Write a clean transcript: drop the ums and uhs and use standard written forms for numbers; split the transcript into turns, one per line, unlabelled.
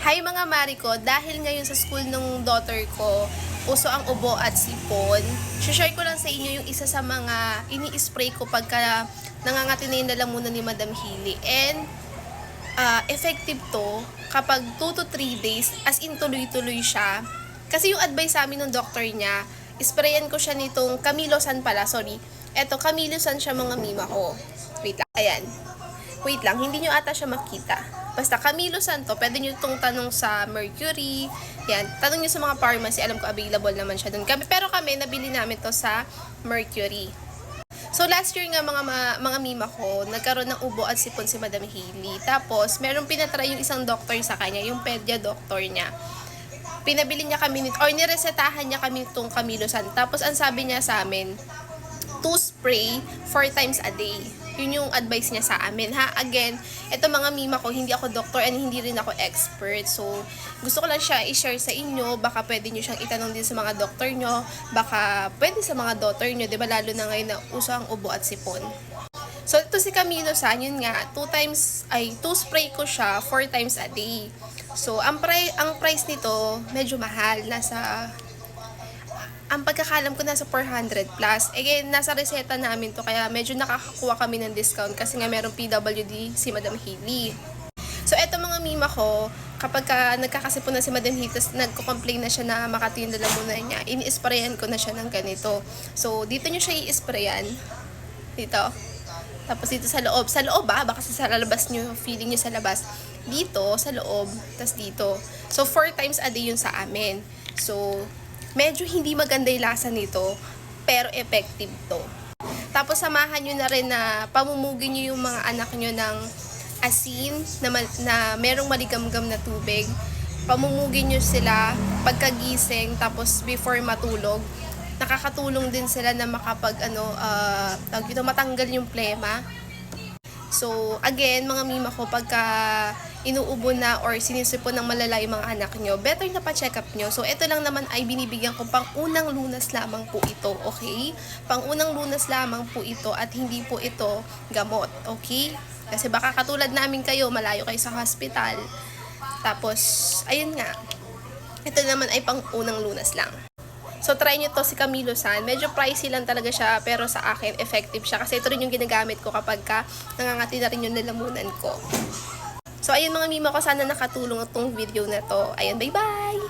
Hi mga mari ko, dahil ngayon sa school ng daughter ko, uso ang ubo at sipon, share ko lang sa inyo yung isa sa mga ini-spray ko pagka nangangati na yung lalamunan ni Madam Hili. And effective to kapag 2 to 3 days, as in tuloy-tuloy siya. Kasi yung advice sa amin ng doctor niya, sprayan ko siya nitong Camilosan pala, sorry. Eto, Camilosan siya mga mima ko. Wait lang, ayan. Wait lang, hindi nyo ata siya makita. Basta Camilosan to, pwede nyo itong tanong sa Mercury. Yan, tanong nyo sa mga pharmacy, alam ko available naman siya dun. Pero kami, nabili namin to sa Mercury. So last year nga mga mima ko, nagkaroon ng ubo at sipon si Madam Hailey. Tapos, merong pinatry yung isang doctor sa kanya, yung pedia doctor niya. Pinabili niya kami nito, or niresetahan niya kami itong Camilosan. Tapos, ang sabi niya sa amin, 2 spray 4 times a day. Yun yung advice niya sa amin, ha? Again, ito mga mima ko, hindi ako doctor and hindi rin ako expert. So, gusto ko lang siya i-share sa inyo. Baka pwede nyo siyang itanong din sa mga doctor nyo. Baka pwede sa mga daughter nyo, diba? Lalo na ngayon na uso ang ubo at sipon. So, ito si Camilosan, yun nga, 2 spray ko siya 4 times a day. So, ang price nito, medyo mahal. Ang pagkakalam ko nasa 400 plus. Again, nasa reseta namin to kaya medyo nakakakuha kami ng discount kasi nga merong PWD si Madam Hailey. So, eto mga mima ko, kapag nagkakasipon na si Madam Hailey, nagko-complain na siya na makati yung lalamunan niya, ini-sprayan ko na siya ng ganito. So, dito nyo siya i-sprayan. Dito. Tapos dito sa loob. Sa loob baka sa labas nyo, feeling nyo sa labas. Dito, sa loob, tas dito. So, 4 times a day yun sa amin. So, medyo hindi maganda yung lasa nito, pero effective to. Tapos samahan nyo na rin na pamumugin nyo yung mga anak nyo ng asin na merong maligamgam na tubig. Pamumugin nyo sila pagkagising, tapos before matulog. Nakakatulong din sila na matanggal yung plema. So, again, mga mima ko, pagka inuubo na or sinisipon ng malala yung mga anak nyo, better na pa-check up nyo. So, ito lang naman ay binibigyan ko pang-unang lunas lamang po ito, okay? Pang-unang lunas lamang po ito at hindi po ito gamot, okay? Kasi baka katulad namin kayo, malayo kayo sa hospital. Tapos, ayun nga, ito naman ay pang-unang lunas lang. So, try nyo to si Camilosan. Medyo pricey lang talaga siya, pero sa akin, effective siya. Kasi ito rin yung ginagamit ko kapag nangangati na rin yung lalamunan ko. So, ayun mga mima ko, sana nakatulong itong video na to. Ayun, bye-bye!